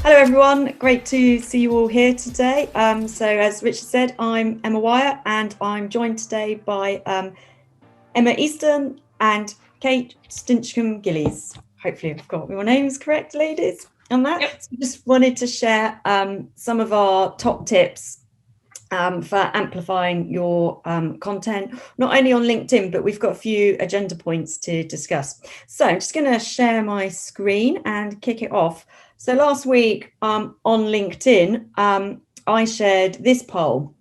Hello everyone, great to see you all here today. So as Richard said, I'm Emma Wyatt and I'm joined today by Emma Easton and Kate Stinchcombe-Gillies. Hopefully I've got your names correct, ladies, on that. Yep. So just wanted to share some of our top tips for amplifying your content, not only on LinkedIn, but we've got a few agenda points to discuss. So I'm just going to share my screen and kick it off. So last week on LinkedIn, I shared this poll,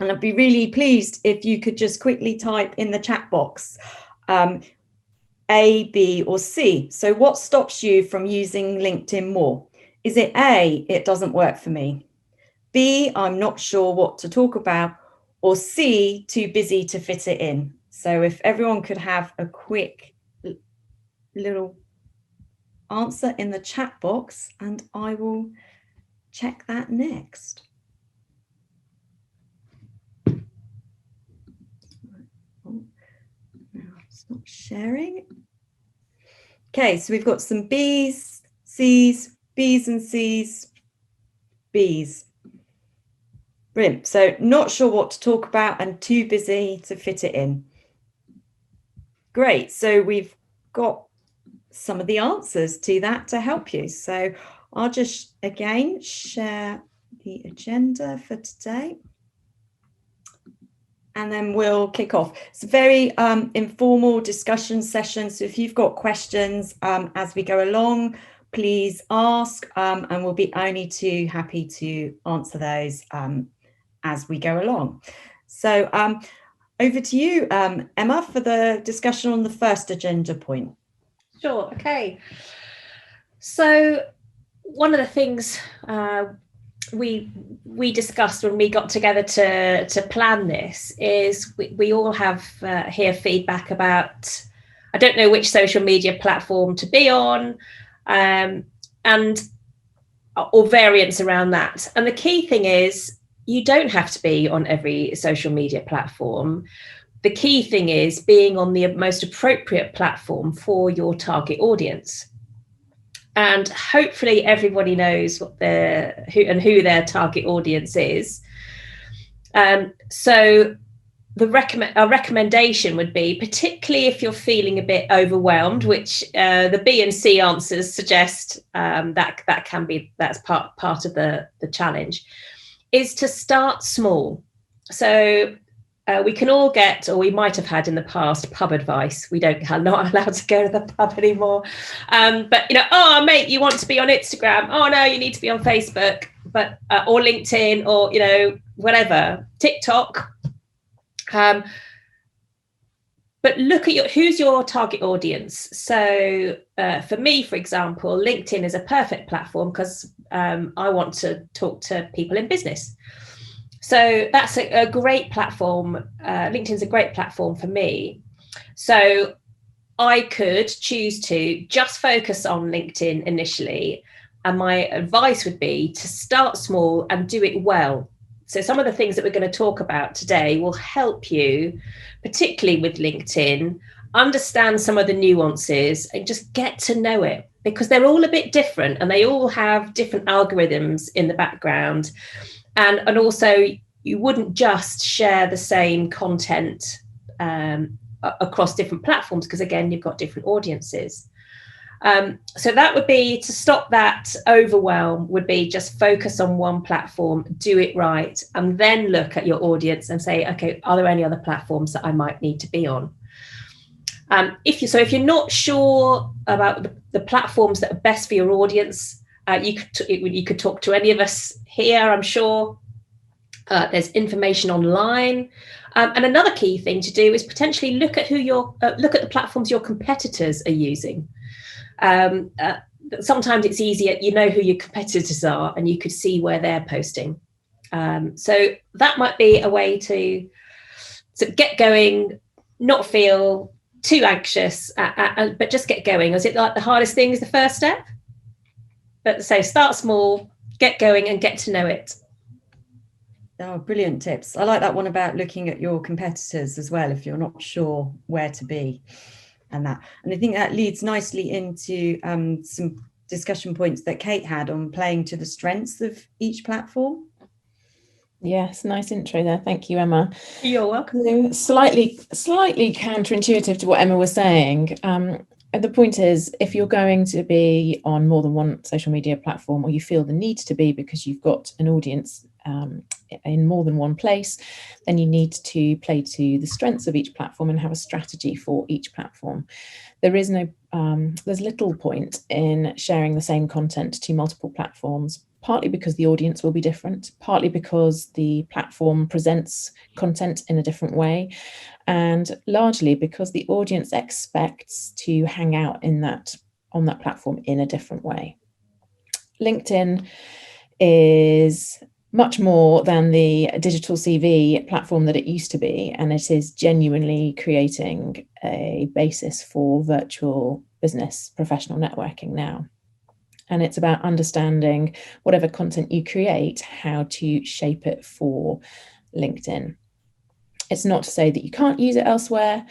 and I'd be really pleased if you could just quickly type in the chat box A, B, or C. So what stops you from using LinkedIn more? Is it A, it doesn't work for me? B, I'm not sure what to talk about, or C, too busy to fit it in? So if everyone could have a quick little answer in the chat box, and I will check that next. Oh, no, it's not sharing. Okay, so we've got some B's, C's, B's and C's, B's. Brilliant. So not sure what to talk about and too busy to fit it in. Great. So we've got some of the answers to that to help you. So I'll just again share the agenda for today. And then we'll kick off. It's a very informal discussion session. So if you've got questions as we go along, please ask, and we'll be only too happy to answer those as we go along. So over to you, Emma, for the discussion on the first agenda point. Sure, okay. So one of the things we discussed when we got together to plan this is we all have hear feedback about, I don't know which social media platform to be on, or variants around that. And the key thing is, you don't have to be on every social media platform. The key thing is being on the most appropriate platform for your target audience. And hopefully everybody knows who their target audience is. So our recommendation would be, particularly if you're feeling a bit overwhelmed, which the B and C answers suggest that's part of the challenge, is to start small. So we can all get, or we might have had in the past, pub advice. We are not allowed to go to the pub anymore. But oh mate, you want to be on Instagram? Oh no, you need to be on Facebook, but or LinkedIn, or whatever, TikTok. But look at who's your target audience. So for me, for example, LinkedIn is a perfect platform because I want to talk to people in business. So that's a great platform. LinkedIn's a great platform for me. So I could choose to just focus on LinkedIn initially. And my advice would be to start small and do it well. So some of the things that we're going to talk about today will help you, particularly with LinkedIn, understand some of the nuances and just get to know it, because they're all a bit different and they all have different algorithms in the background. And also, you wouldn't just share the same content across different platforms, because again, you've got different audiences. So that would be, to stop that overwhelm, would be just focus on one platform, do it right, and then look at your audience and say, okay, are there any other platforms that I might need to be on? If you're not sure about the platforms that are best for your audience, you could talk to any of us here, I'm sure. There's information online. And another key thing to do is potentially look at look at the platforms your competitors are using. Sometimes it's easier, who your competitors are, and you could see where they're posting. So that might be a way to get going, not feel too anxious, but just get going. Is it like the hardest thing is the first step? But so start small, get going, and get to know it. Oh, brilliant tips. I like that one about looking at your competitors as well, if you're not sure where to be. And I think that leads nicely into some discussion points that Kate had on playing to the strengths of each platform. Yes, nice intro there. Thank you, Emma. You're welcome. So slightly counterintuitive to what Emma was saying. The point is, if you're going to be on more than one social media platform, or you feel the need to be because you've got an audience in more than one place, then you need to play to the strengths of each platform and have a strategy for each platform. There's little point in sharing the same content to multiple platforms, partly because the audience will be different, partly because the platform presents content in a different way, and largely because the audience expects to hang out on that platform in a different way. LinkedIn is much more than the digital CV platform that it used to be, and it is genuinely creating a basis for virtual business professional networking now. And it's about understanding whatever content you create, how to shape it for LinkedIn. It's not to say that you can't use it elsewhere,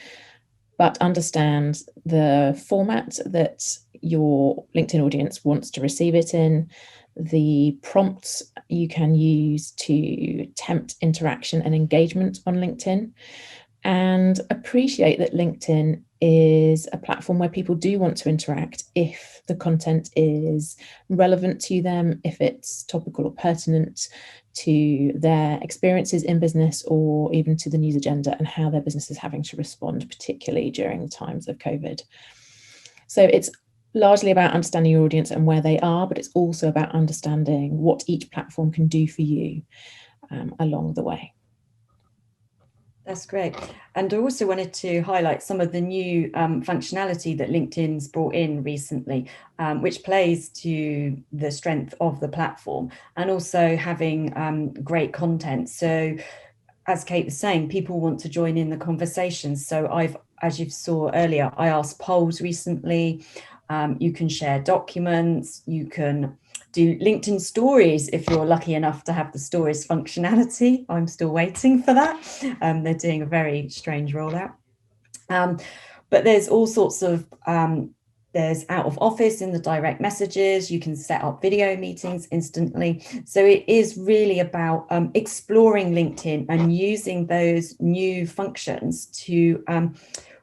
but understand the format that your LinkedIn audience wants to receive it in, the prompts you can use to tempt interaction and engagement on LinkedIn, and appreciate that LinkedIn is a platform where people do want to interact if the content is relevant to them, if it's topical or pertinent to their experiences in business, or even to the news agenda and how their business is having to respond, particularly during times of COVID. So it's largely about understanding your audience and where they are, but it's also about understanding what each platform can do for you along the way. That's great. And I also wanted to highlight some of the new functionality that LinkedIn's brought in recently, which plays to the strength of the platform, and also having great content. So as Kate was saying, people want to join in the conversations. So as you saw earlier, I asked polls recently. You can share documents, you can do LinkedIn stories if you're lucky enough to have the stories functionality. I'm still waiting for that. They're doing a very strange rollout. But there's all sorts of, there's out of office in the direct messages. You can set up video meetings instantly. So it is really about exploring LinkedIn and using those new functions to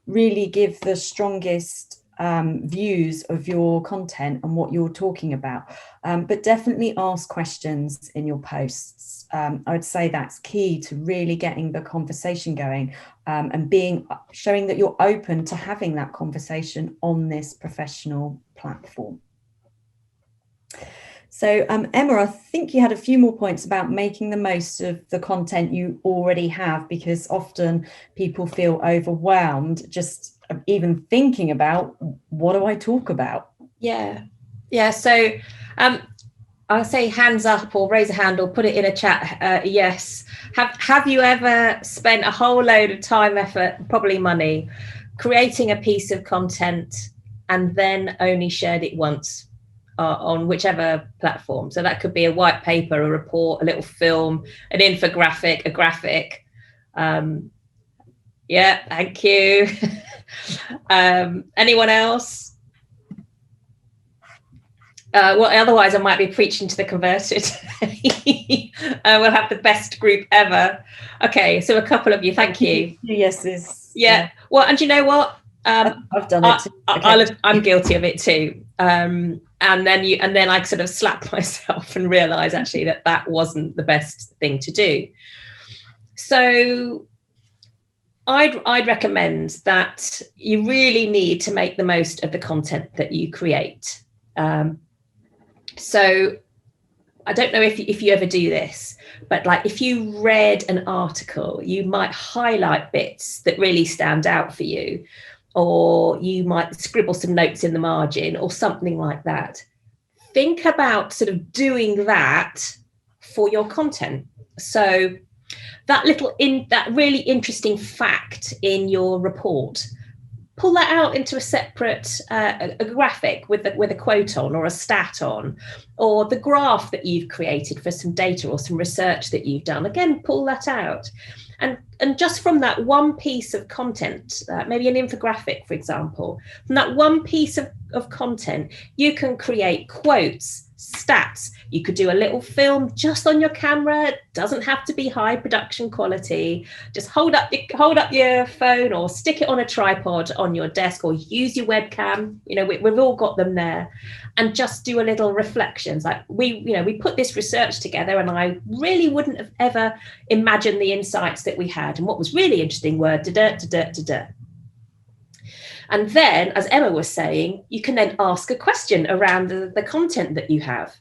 really give the strongest views of your content and what you're talking about, but definitely ask questions in your posts. I would say that's key to really getting the conversation going, and showing that you're open to having that conversation on this professional platform. So Emma, I think you had a few more points about making the most of the content you already have, because often people feel overwhelmed just even thinking about, what do I talk about? Yeah. So I'll say hands up or raise a hand or put it in a chat. Yes. Have you ever spent a whole load of time, effort, probably money, creating a piece of content and then only shared it once on whichever platform? So that could be a white paper, a report, a little film, an infographic, a graphic. Yeah, thank you. Anyone else? Well, otherwise I might be preaching to the converted. We'll have the best group ever. Okay, so a couple of you, thank you. Yeses. Yeah. Well, and you know what? I've done it too. Okay. I'm guilty of it too. And then I sort of slap myself and realise actually that wasn't the best thing to do. So I'd recommend that you really need to make the most of the content that you create. So I don't know if you ever do this, but like if you read an article, you might highlight bits that really stand out for you, or you might scribble some notes in the margin or something like that. Think about sort of doing that for your content. So that really interesting fact in your report, pull that out into a separate a graphic with a quote on, or a stat on, or the graph that you've created for some data or some research that you've done. Again, pull that out. And just from that one piece of content, maybe an infographic, for example, from that one piece of content, you can create quotes, stats. You could do a little film just on your camera. It doesn't have to be high production quality. Just hold up your phone or stick it on a tripod on your desk, or use your webcam. You know, we've all got them there, and just do a little reflections. Like we put this research together, and I really wouldn't have ever imagined the insights that we had. And what was really interesting were da-da. And then, as Emma was saying, you can then ask a question around the content that you have.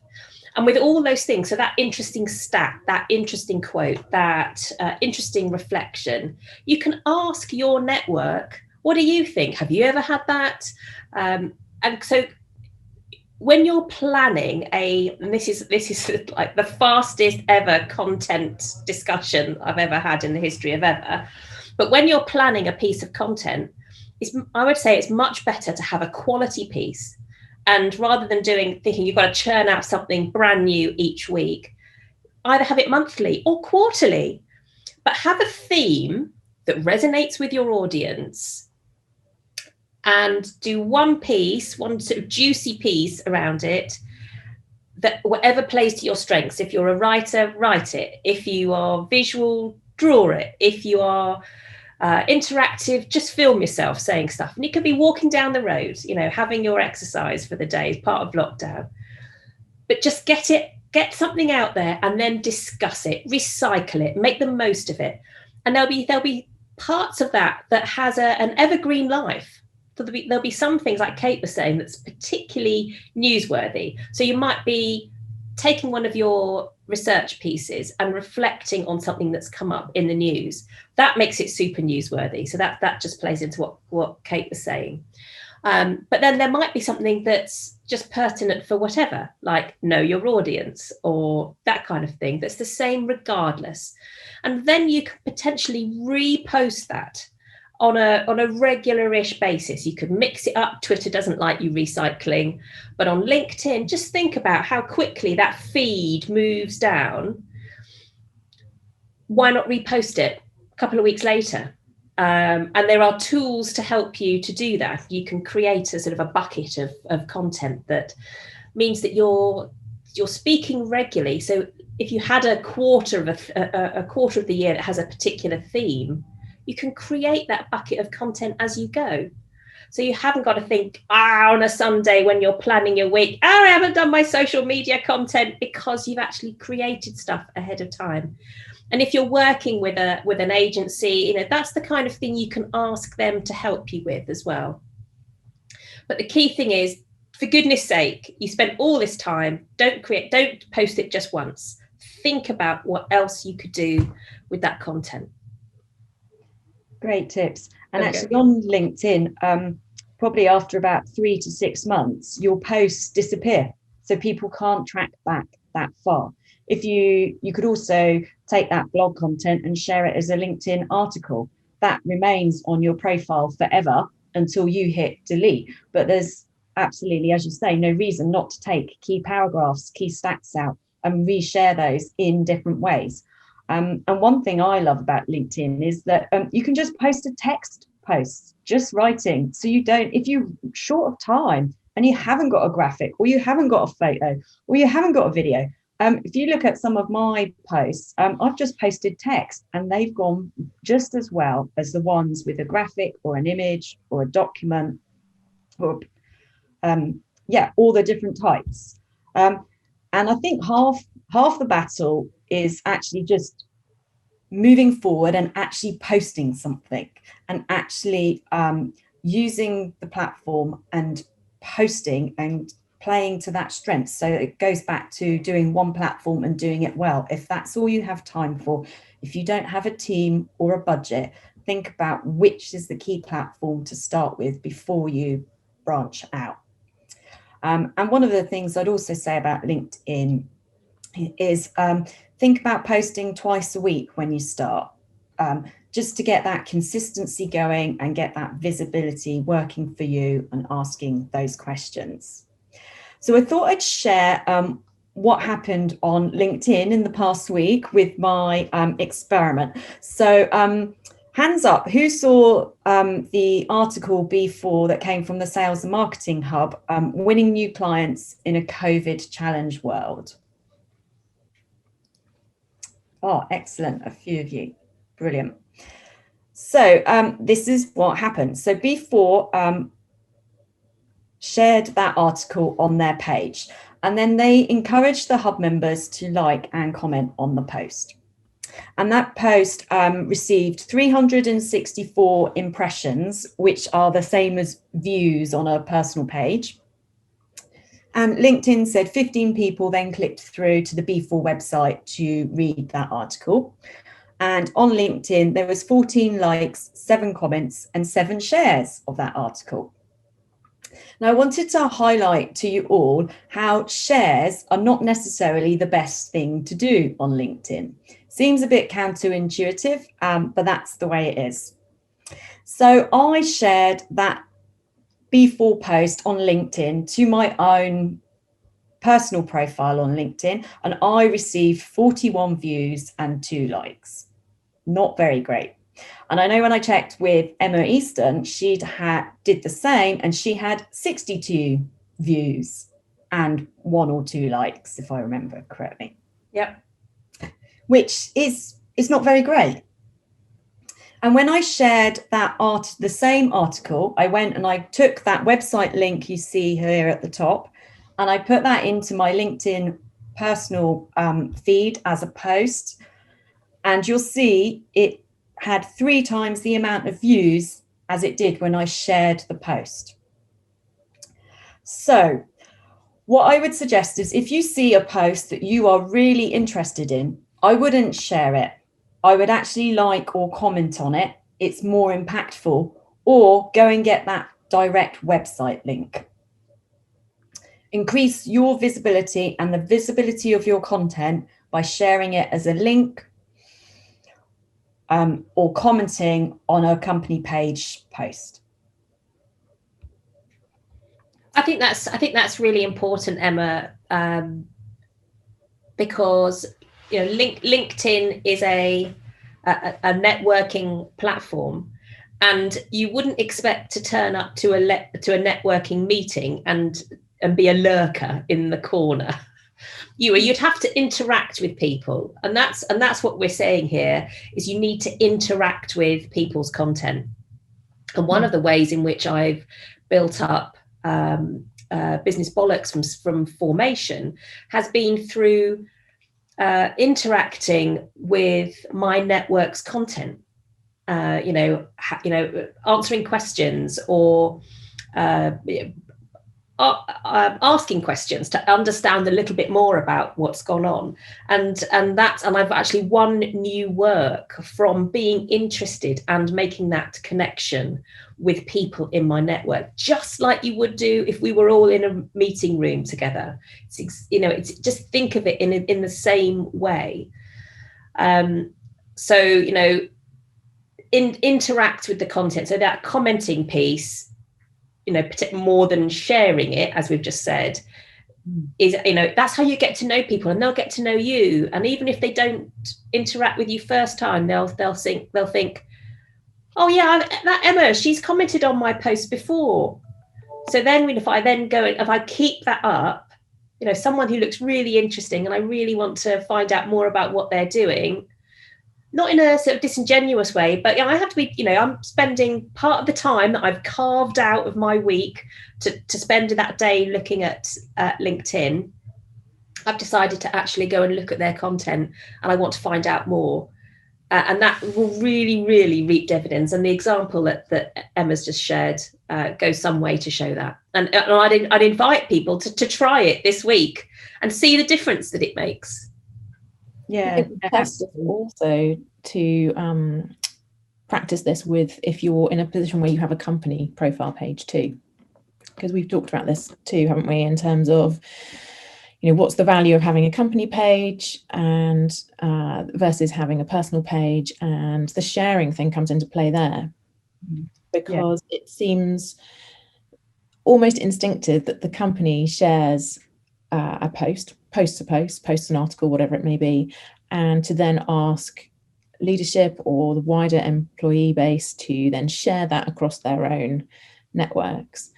And with all those things, so that interesting stat, that interesting quote, that interesting reflection, you can ask your network, what do you think? Have you ever had that? And so when you're planning and this is like the fastest ever content discussion I've ever had in the history of ever, but when you're planning a piece of content, I would say it's much better to have a quality piece, and rather than thinking you've got to churn out something brand new each week, either have it monthly or quarterly, but have a theme that resonates with your audience, and do one sort of juicy piece around it that whatever plays to your strengths. If you're a writer, write it. If you are visual, draw it. If you are interactive, just film yourself saying stuff. And you could be walking down the road, having your exercise for the day as part of lockdown. But just get something out there and then discuss it, recycle it, make the most of it. And there'll be parts of that has an evergreen life. So there'll be some things, like Kate was saying, that's particularly newsworthy. So you might be taking one of your research pieces and reflecting on something that's come up in the news. That makes it super newsworthy. So that just plays into what Kate was saying. But then there might be something that's just pertinent for whatever, like know your audience or that kind of thing, that's the same regardless. And then you could potentially repost that on a regular-ish basis. You could mix it up. Twitter doesn't like you recycling, but on LinkedIn, just think about how quickly that feed moves down. Why not repost it a couple of weeks later? And there are tools to help you to do that. You can create a sort of a bucket of content that means that you're speaking regularly. So if you had a quarter of the year that has a particular theme, you can create that bucket of content as you go. So you haven't got to think, on a Sunday when you're planning your week, I haven't done my social media content, because you've actually created stuff ahead of time. And if you're working with an agency, that's the kind of thing you can ask them to help you with as well. But the key thing is, for goodness sake, you spend all this time, don't post it just once. Think about what else you could do with that content. Great tips. And actually on LinkedIn, probably after about 3 to 6 months, your posts disappear. So people can't track back that far. If you could also take that blog content and share it as a LinkedIn article, that remains on your profile forever until you hit delete. But there's absolutely, as you say, no reason not to take key paragraphs, key stats out and reshare those in different ways. And one thing I love about LinkedIn is that you can just post a text post, just writing. So you don't, if you're short of time and you haven't got a graphic, or you haven't got a photo, or you haven't got a video, if you look at some of my posts, I've just posted text, and they've gone just as well as the ones with a graphic or an image or a document, or all the different types. And I think half the battle is actually just moving forward and actually posting something, and actually using the platform and posting and playing to that strength. So it goes back to doing one platform and doing it well. If that's all you have time for, if you don't have a team or a budget, think about which is the key platform to start with before you branch out. And one of the things I'd also say about LinkedIn is think about posting twice a week when you start, just to get that consistency going and get that visibility working for you and asking those questions. So I thought I'd share what happened on LinkedIn in the past week with my experiment. So hands up, who saw the article before that came from the Sales and Marketing Hub, winning new clients in a COVID challenge world? Oh, excellent. A few of you. Brilliant. So this is what happened. So B4 shared that article on their page, and then they encouraged the hub members to like and comment on the post. And that post received 364 impressions, which are the same as views on a personal page. And LinkedIn said 15 people then clicked through to the B4 website to read that article. And on LinkedIn, there was 14 likes, 7 comments, and 7 shares of that article. Now, I wanted to highlight to you all how shares are not necessarily the best thing to do on LinkedIn. Seems a bit counterintuitive, but that's the way it is. So I shared that B4 post on LinkedIn to my own personal profile on LinkedIn, and I received 41 views and 2 likes. Not very great. And I know when I checked with Emma Easton, did the same, and she had 62 views and 1 or 2 likes, if I remember correctly. Yep. Which is not very great. And when I shared the same article, I went and I took that website link you see here at the top, and I put that into my LinkedIn personal feed as a post. And you'll see it had 3 times the amount of views as it did when I shared the post. So what I would suggest is, if you see a post that you are really interested in, I wouldn't share it. I would actually like or comment on it. It's more impactful. Or go and get that direct website link. Increase your visibility and the visibility of your content by sharing it as a link, or commenting on a company page post. I think that's really important, Emma, because LinkedIn is a networking platform, and you wouldn't expect to turn up to a networking meeting and be a lurker in the corner. You'd have to interact with people, and that's what we're saying here, is you need to interact with people's content. And one of the ways in which I've built up Business Bollox from formation has been through interacting with my network's content, answering questions, or asking questions to understand a little bit more about what's gone on, and I've actually won new work from being interested and making that connection with people in my network, just like you would do if we were all in a meeting room together. It's just think of it in the same way. Interact with the content. So that commenting piece, more than sharing it, as we've just said, is, that's how you get to know people, and they'll get to know you. And even if they don't interact with you first time, they'll think, oh yeah, that Emma, she's commented on my post before. So then if I keep that up, someone who looks really interesting, and I really want to find out more about what they're doing, not in a sort of disingenuous way, but I have to be, I'm spending part of the time that I've carved out of my week to spend that day looking at LinkedIn. I've decided to actually go and look at their content, and I want to find out more. And that will really, really reap dividends. And the example that Emma's just shared goes some way to show that. And I'd invite people to try it this week and see the difference that it makes. Yeah, also to practice this with, if you're in a position where you have a company profile page too, because we've talked about this too, haven't we, in terms of what's the value of having a company page and versus having a personal page, and the sharing thing comes into play there, because it seems almost instinctive that the company shares a post, post an article, whatever it may be, and to then ask leadership or the wider employee base to then share that across their own networks.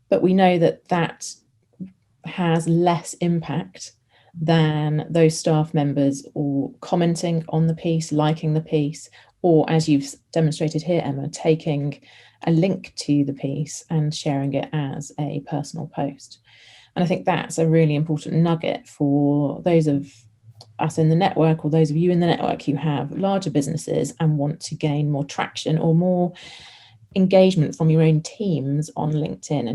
But we know that that has less impact than those staff members or commenting on the piece, liking the piece, or, as you've demonstrated here, Emma, taking a link to the piece and sharing it as a personal post. And I think that's a really important nugget for those of us in the network, or those of you in the network who have larger businesses and want to gain more traction or more engagement from your own teams on LinkedIn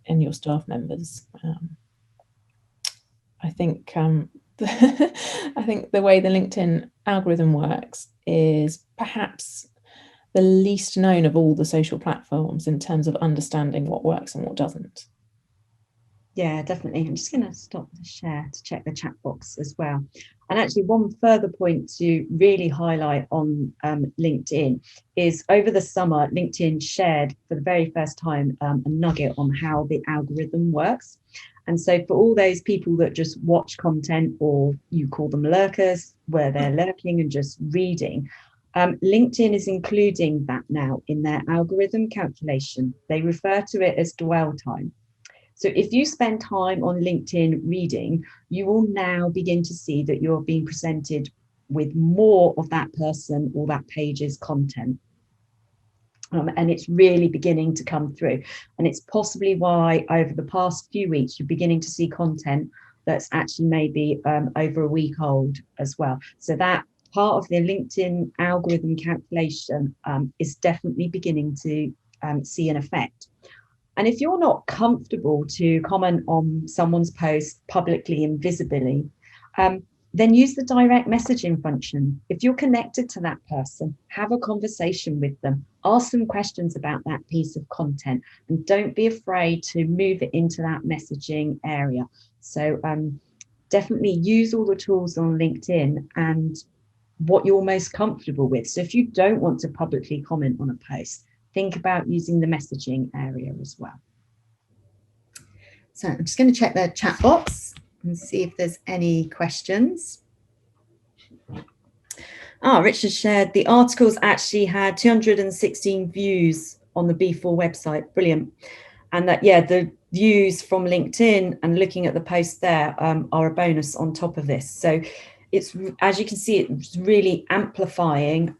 and your staff members. I think I think the way the LinkedIn algorithm works is perhaps the least known of all the social platforms in terms of understanding what works and what doesn't. Yeah, definitely. I'm just going to stop the share to check the chat box as well. And actually, one further point to really highlight on LinkedIn is over the summer, LinkedIn shared for the very first time a nugget on how the algorithm works. And so for all those people that just watch content, or you call them lurkers, where they're lurking and just reading, LinkedIn is including that now in their algorithm calculation. They refer to it as dwell time. So if you spend time on LinkedIn reading, you will now begin to see that you're being presented with more of that person or that page's content. And it's really beginning to come through. And it's possibly why over the past few weeks, you're beginning to see content that's actually maybe over a week old as well. So that part of the LinkedIn algorithm calculation is definitely beginning to see an effect. And if you're not comfortable to comment on someone's post publicly and visibly, then use the direct messaging function. If you're connected to that person, have a conversation with them, ask them questions about that piece of content, and don't be afraid to move it into that messaging area. So definitely use all the tools on LinkedIn and what you're most comfortable with. So if you don't want to publicly comment on a post, think about using the messaging area as well. So I'm just going to check the chat box and see if there's any questions. Richard shared the articles actually had 216 views on the B4 website. Brilliant. And that, yeah, the views from LinkedIn and looking at the posts there are a bonus on top of this. So it's, as you can see, it's really amplifying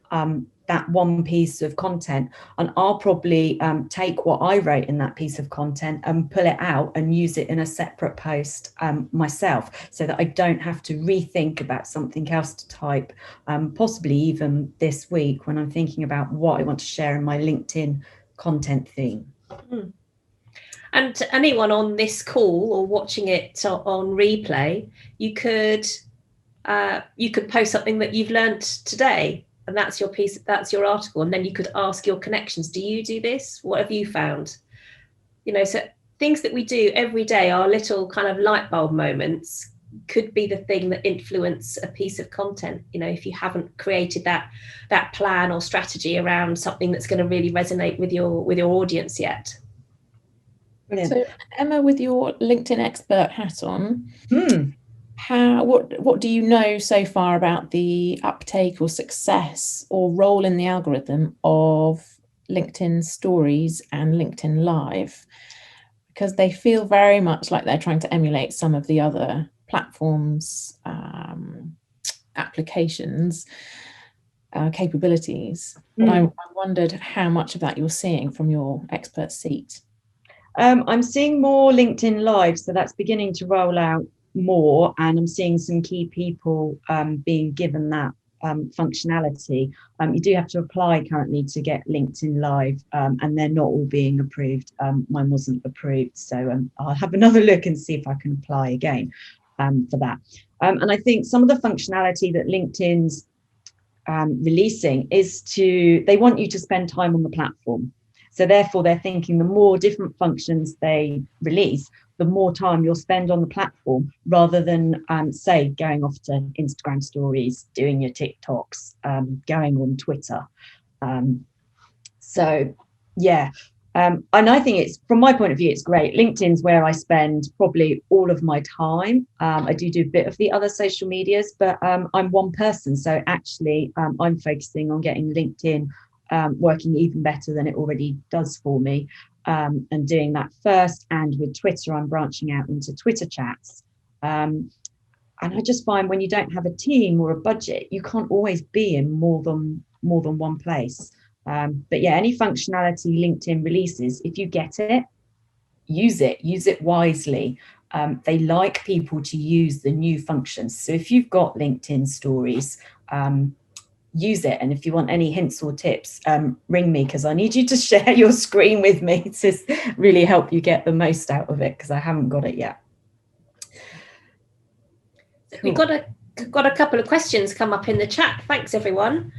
that one piece of content. And I'll probably take what I wrote in that piece of content and pull it out and use it in a separate post myself, so that I don't have to rethink about something else to type, possibly even this week when I'm thinking about what I want to share in my LinkedIn content theme. Mm. And to anyone on this call or watching it on replay, you could post something that you've learned today, and that's your piece, that's your article, and then you could ask your connections, do you do this? What have you found? You know, so things that we do every day, our little kind of light bulb moments, could be the thing that influence a piece of content. You know, if you haven't created that plan or strategy around something that's going to really resonate with your audience yet. Brilliant. So Emma, with your LinkedIn expert hat on, what do you know so far about the uptake or success or role in the algorithm of LinkedIn Stories and LinkedIn Live? Because they feel very much like they're trying to emulate some of the other platforms, applications, capabilities. But I wondered how much of that you're seeing from your expert seat. I'm seeing more LinkedIn Live, so that's beginning to roll out more, and I'm seeing some key people being given that functionality. You do have to apply currently to get LinkedIn Live, and they're not all being approved. Mine wasn't approved, so I'll have another look and see if I can apply again for that. And I think some of the functionality that LinkedIn's releasing is they want you to spend time on the platform. So therefore, they're thinking the more different functions they release, the more time you'll spend on the platform, rather than, say, going off to Instagram stories, doing your TikToks, going on Twitter. So, yeah, And I think it's, from my point of view, it's great. LinkedIn's where I spend probably all of my time. I do a bit of the other social medias, but I'm one person. So actually, I'm focusing on getting LinkedIn working even better than it already does for me, and doing that first. And with Twitter, I'm branching out into Twitter chats. And I just find when you don't have a team or a budget, you can't always be in more than one place. But yeah, any functionality LinkedIn releases, if you get it, use it wisely. They like people to use the new functions. So if you've got LinkedIn stories, use it. And if you want any hints or tips, ring me, because I need you to share your screen with me to really help you get the most out of it, because I haven't got it yet. Cool. We've got a couple of questions come up in the chat. Thanks, everyone.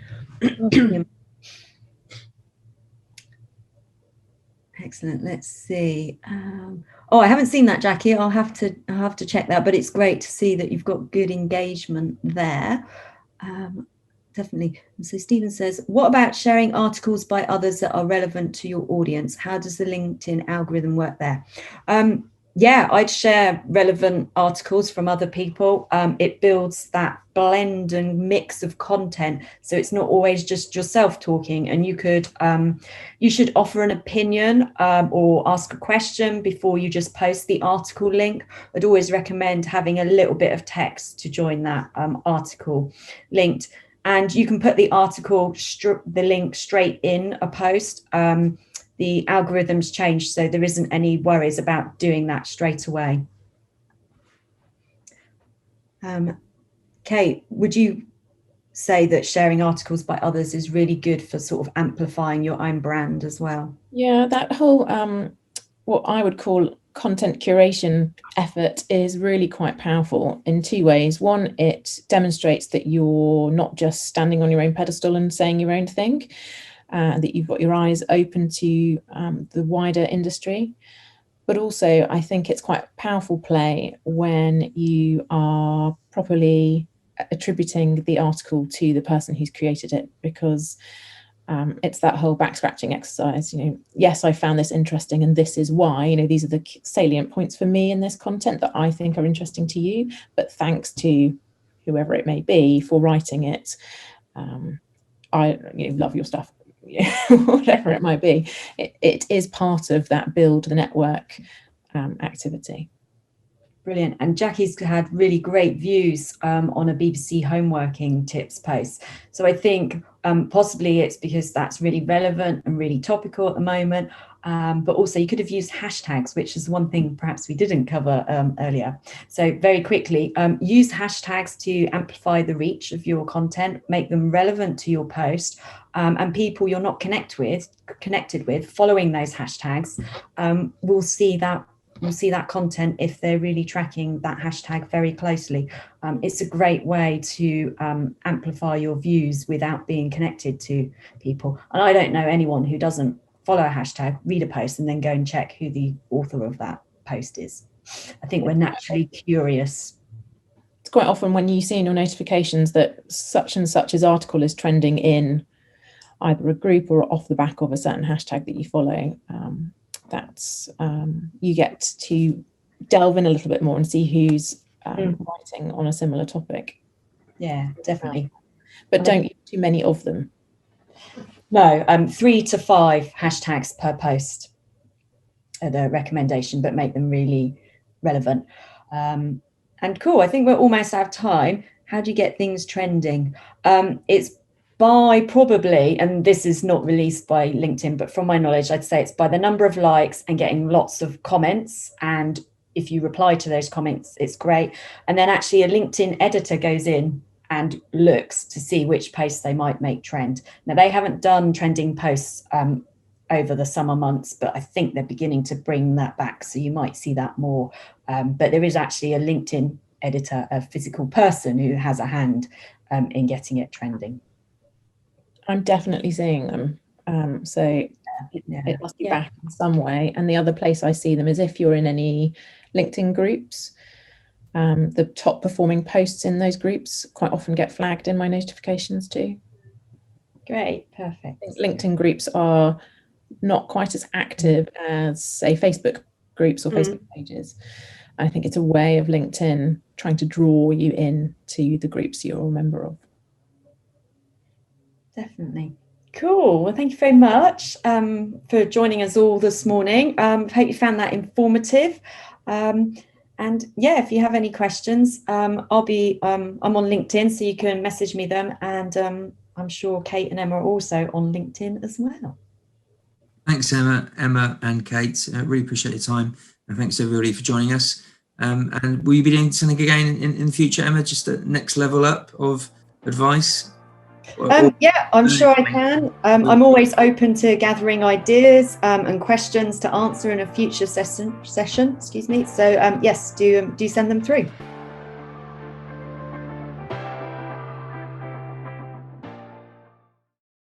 Excellent. Let's see. I haven't seen that, Jackie. I'll have to check that. But it's great to see that you've got good engagement there. Definitely. And so Stephen says, what about sharing articles by others that are relevant to your audience? How does the LinkedIn algorithm work there? Yeah, I'd share relevant articles from other people. It builds that blend and mix of content, so it's not always just yourself talking. And you should offer an opinion or ask a question before you just post the article link. I'd always recommend having a little bit of text to join that article linked, and you can put the link straight in a post. The algorithms change, so there isn't any worries about doing that straight away. Kate, would you say that sharing articles by others is really good for sort of amplifying your own brand as well? Yeah, that whole what I would call content curation effort is really quite powerful in two ways. One, it demonstrates that you're not just standing on your own pedestal and saying your own thing, that you've got your eyes open to the wider industry. But also, I think it's quite a powerful play when you are properly attributing the article to the person who's created it, because it's that whole back scratching exercise. Yes, I found this interesting and this is why. These are the salient points for me in this content that I think are interesting to you, but thanks to whoever it may be for writing it. I love your stuff. Whatever it might be, it is part of that build the network activity. Brilliant. And Jackie's had really great views on a BBC homeworking tips post. So I think possibly it's because that's really relevant and really topical at the moment. But also you could have used hashtags, which is one thing perhaps we didn't cover earlier. So very quickly, use hashtags to amplify the reach of your content, make them relevant to your post, and people you're not connected with following those hashtags will see that content if they're really tracking that hashtag very closely. It's a great way to amplify your views without being connected to people. And I don't know anyone who doesn't follow a hashtag, read a post, and then go and check who the author of that post is. I think we're naturally curious. It's quite often when you see in your notifications that such and such's article is trending in either a group or off the back of a certain hashtag that you follow, you get to delve in a little bit more and see who's writing on a similar topic. Yeah, definitely. But don't use too many of them. No, 3 to 5 hashtags per post are the recommendation, but make them really relevant. And cool, I think we're almost out of time. How do you get things trending? It's by probably, and this is not released by LinkedIn, but from my knowledge, I'd say it's by the number of likes and getting lots of comments. And if you reply to those comments, it's great. And then actually a LinkedIn editor goes in and looks to see which posts they might make trend. Now, they haven't done trending posts over the summer months, but I think they're beginning to bring that back. So you might see that more. But there is actually a LinkedIn editor, a physical person who has a hand in getting it trending. I'm definitely seeing them. It must be back in some way. And the other place I see them is if you're in any LinkedIn groups. The top performing posts in those groups quite often get flagged in my notifications too. Great, perfect. LinkedIn groups are not quite as active as, say, Facebook groups or Facebook pages. I think it's a way of LinkedIn trying to draw you in to the groups you're a member of. Definitely. Cool. Well, thank you very much for joining us all this morning. Hope you found that informative. And yeah, if you have any questions, I'm on LinkedIn, so you can message me them. And I'm sure Kate and Emma are also on LinkedIn as well. Thanks, Emma and Kate. Really appreciate your time. And thanks everybody for joining us. And will you be doing something again in the future, Emma? Just a next level up of advice? Yeah, I'm sure I can. I'm always open to gathering ideas and questions to answer in a future session. Excuse me. So yes, do send them through.